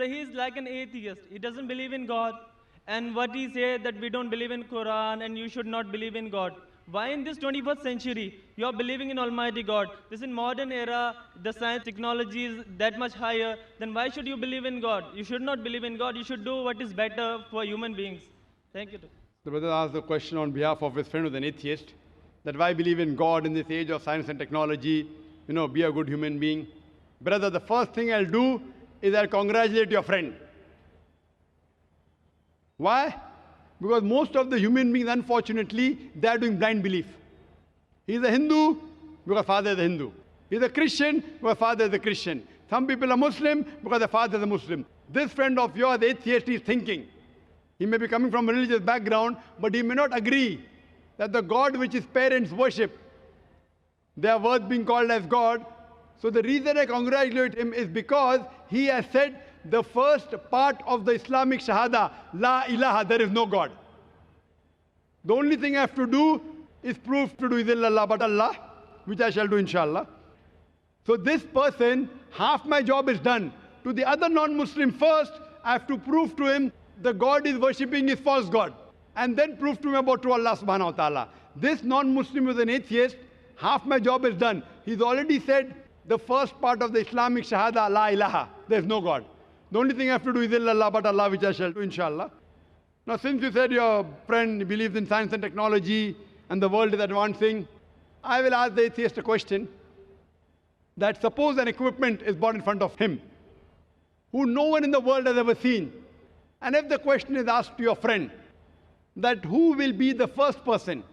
So he is like an atheist. He doesn't believe in God. And what he said that we don't believe in Quran and you should not believe in God. Why in this 21st century you are believing in Almighty God? This in modern era, the science technology is that much higher. Then why should you believe in God? You should not believe in God. You should do what is better for human beings. Thank you. The brother asked the question on behalf of his friend who's an atheist, that why believe in God in this age of science and technology, be a good human being. Brother, the first thing I'll do is I'll congratulate your friend. Why? Because most of the human beings, unfortunately, they are doing blind belief. He's a Hindu because father is a Hindu. He's a Christian because father is a Christian. Some people are Muslim because their father is a Muslim. This friend of yours, the atheist, is thinking. He may be coming from a religious background, but he may not agree that the God which his parents worship, they are worth being called as God. So the reason I congratulate him is because he has said the first part of the Islamic Shahada, La ilaha, there is no God. The only thing I have to do is prove to do is illallah but Allah, which I shall do inshallah. So this person, half my job is done. To the other non-Muslim first, I have to prove to him the God is worshipping is false God. And then prove to him about true Allah subhanahu wa ta'ala. This non-Muslim is an atheist, half my job is done. He's already said the first part of the Islamic Shahada, La ilaha, there is no God. The only thing I have to do is illallah but Allah, which I shall do inshallah. Now since you said your friend believes in science and technology and the world is advancing, I will ask the atheist a question, that suppose an equipment is brought in front of him, who no one in the world has ever seen. And if the question is asked to your friend, that who will be the first person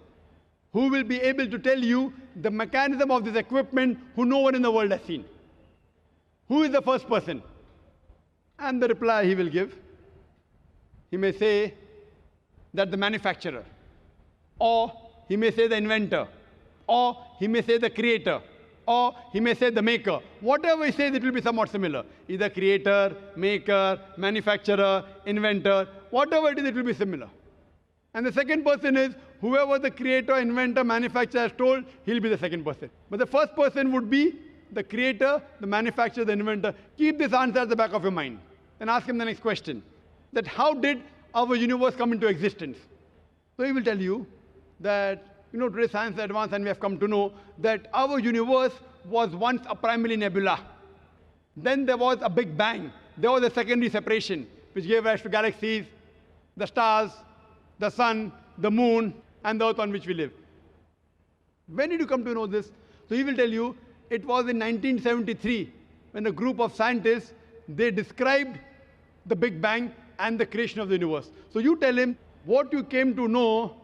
who will be able to tell you the mechanism of this equipment who no one in the world has seen? Who is the first person? And the reply he will give, he may say that the manufacturer, or he may say the inventor, or he may say the creator, or he may say the maker. Whatever he says, it will be somewhat similar. Either creator, maker, manufacturer, inventor, whatever it is, it will be similar. And the second person is, whoever the creator, inventor, manufacturer has told, he'll be the second person. But the first person would be the creator, the manufacturer, the inventor. Keep this answer at the back of your mind. Then ask him the next question, that how did our universe come into existence? So he will tell you that, today science is advanced and we have come to know that our universe was once a primary nebula. Then there was a big bang. There was a secondary separation, which gave rise to galaxies, the stars, the sun, the moon, and the earth on which we live. When did you come to know this? So he will tell you, it was in 1973, when a group of scientists, they described the Big Bang and the creation of the universe. So you tell him, what you came to know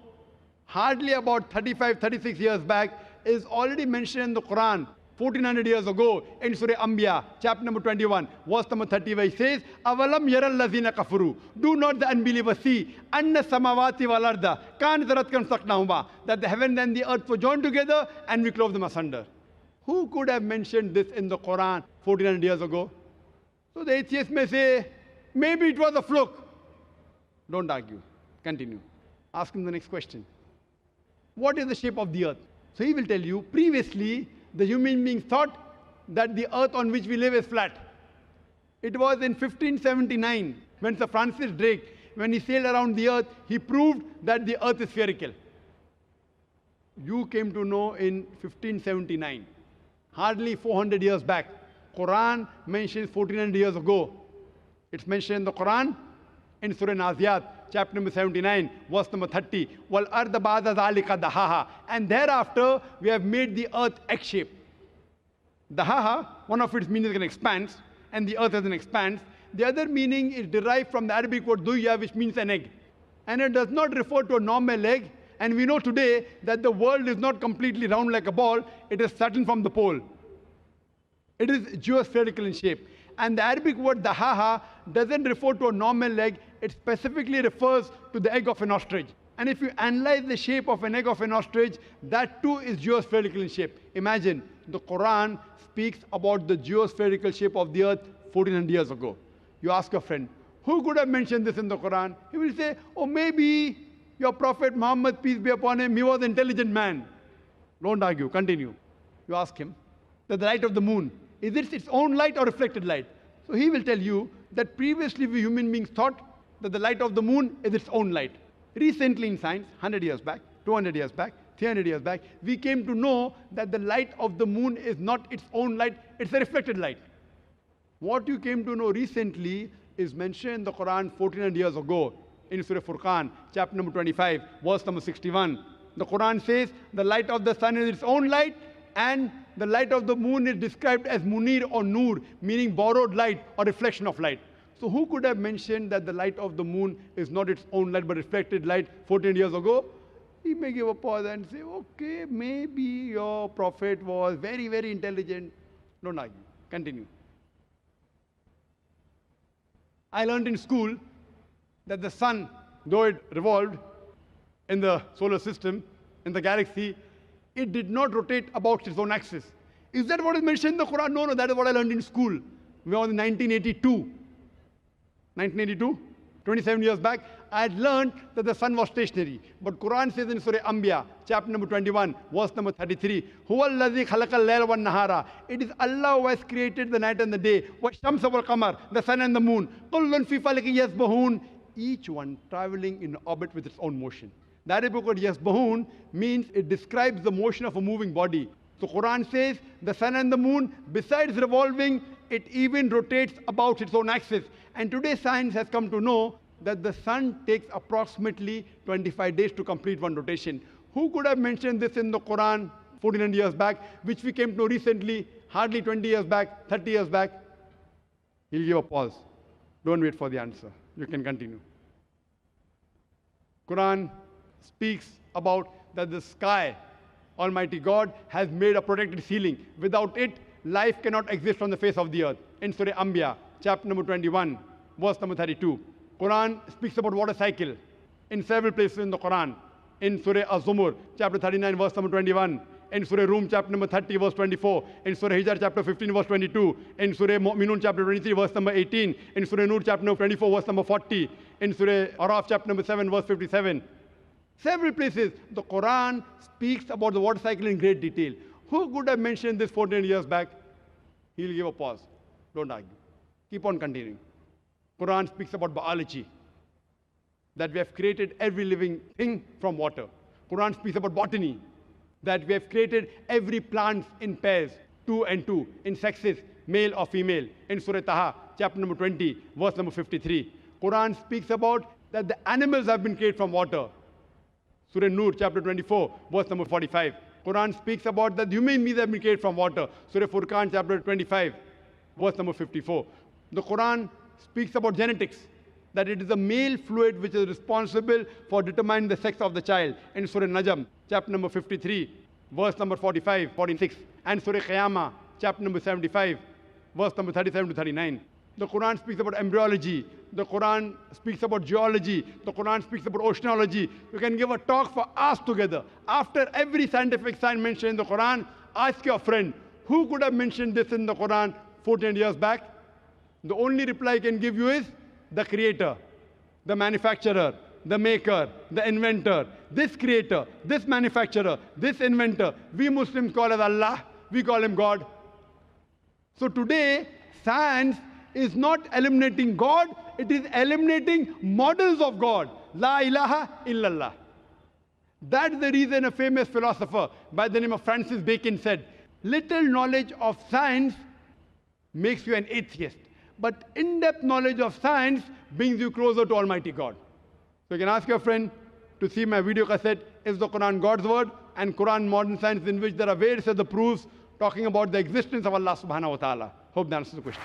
hardly about 35, 36 years back is already mentioned in the Quran, 1400 years ago, in Surah Anbiya, chapter number 21, verse number 30, where it says, Avalam yaral lazina kafuru. Do not the unbelievers see, anna samawati wal arda, kan zaratkan saknahuma, that the heaven and the earth were joined together and we clove them asunder. Who could have mentioned this in the Quran 1400 years ago? So the atheist may say, maybe it was a fluke. Don't argue. Continue. Ask him the next question. What is the shape of the earth? So he will tell you, previously, the human beings thought that the earth on which we live is flat. It was in 1579, when Sir Francis Drake, when he sailed around the earth, he proved that the earth is spherical. You came to know in 1579, hardly 400 years back. Quran mentions 1400 years ago. It's mentioned in the Quran in Surah Naziyat, chapter number 79, verse number 30. Wal arda ba'da zalika dahaha. And thereafter, we have made the earth egg-shaped. Dahaha, one of its meanings is an expanse, and the earth is an expanse. The other meaning is derived from the Arabic word duya, which means an egg. And it does not refer to a normal egg. And we know today that the world is not completely round like a ball. It is flattened from the pole. It is geospherical in shape. And the Arabic word dahaha doesn't refer to a normal egg. It specifically refers to the egg of an ostrich. And if you analyze the shape of an egg of an ostrich, that too is geospherical in shape. Imagine, the Quran speaks about the geospherical shape of the earth 1400 years ago. You ask a friend, who could have mentioned this in the Quran? He will say, oh, maybe your Prophet Muhammad, peace be upon him, he was an intelligent man. Don't argue, continue. You ask him, that the light of the moon, is it its own light or reflected light? So he will tell you that previously we human beings thought that the light of the moon is its own light. Recently in science, 100 years back, 200 years back, 300 years back, we came to know that the light of the moon is not its own light, it's a reflected light. What you came to know recently is mentioned in the Quran 1400 years ago in Surah Furqan, chapter number 25, verse number 61. The Quran says the light of the sun is its own light, and the light of the moon is described as munir or nur, meaning borrowed light or reflection of light. So who could have mentioned that the light of the moon is not its own light but reflected light 14 years ago? He may give a pause and say, okay, maybe your prophet was very, very intelligent. Don't argue. Continue. I learned in school that the sun, though it revolved in the solar system, in the galaxy, it did not rotate about its own axis. Is that what is mentioned in the Quran? No, that is what I learned in school. We were in 1982. 1982, 27 years back, I had learned that the sun was stationary. But Quran says in Surah Anbiya, chapter number 21, verse number 33, Huwa allazi khalaqal layla wan nahara. It is Allah who has created the night and the day. Wa shamsa wal qamar, the sun and the moon. Kullun fi falaki yasbahun. Each one traveling in orbit with its own motion. The Arabic word yasbahun means it describes the motion of a moving body. So Quran says the sun and the moon, besides revolving, it even rotates about its own axis. And today science has come to know that the sun takes approximately 25 days to complete one rotation. Who could have mentioned this in the Quran 1400 years back, which we came to know recently, hardly 20 years back, 30 years back? He'll give a pause. Don't wait for the answer. You can continue. Quran speaks about that the sky, Almighty God, has made a protected ceiling. Without it, life cannot exist on the face of the earth. In Surah Anbiya, chapter number 21, verse number 32. Quran speaks about water cycle in several places in the Quran. In Surah Az-Zumur, chapter 39, verse number 21. In Surah Rum, chapter number 30, verse 24. In Surah Hijr, chapter 15, verse 22. In Surah Mu'minun, chapter 23, verse number 18. In Surah Nur, chapter number 24, verse number 40. In Surah Araf, chapter number 7, verse 57. Several places, the Quran speaks about the water cycle in great detail. Who could have mentioned this 14 years back? He'll give a pause. Don't argue. Keep on continuing. Quran speaks about biology, that we have created every living thing from water. Quran speaks about botany, that we have created every plant in pairs, 2 and 2, in sexes, male or female. In Surah Taha, chapter number 20, verse number 53. Quran speaks about that the animals have been created from water. Surah Nur, chapter 24, verse number 45. Quran speaks about that human beings have been created from water. Surah Furqan, chapter 25, verse number 54. The Quran speaks about genetics, that it is the male fluid which is responsible for determining the sex of the child. In Surah Najm, chapter number 53, verse number 45, 46. And Surah Qiyamah, chapter number 75, verse number 37 to 39. The Quran speaks about embryology. The Quran speaks about geology. The Quran speaks about oceanology. You can give a talk for hours together. After every scientific sign mentioned in the Quran, ask your friend, who could have mentioned this in the Quran 14 years back? The only reply I can give you is the creator, the manufacturer, the maker, the inventor. This creator, this manufacturer, this inventor, we Muslims call as Allah, we call him God. So today, science is not eliminating God, it is eliminating models of God. La ilaha illallah. That's the reason a famous philosopher by the name of Francis Bacon said, little knowledge of science makes you an atheist, but in-depth knowledge of science brings you closer to Almighty God. So you can ask your friend to see my video cassette, Is the Quran God's Word? And Quran Modern Science, in which there are various other proofs talking about the existence of Allah subhanahu wa ta'ala. Hope that answers the question.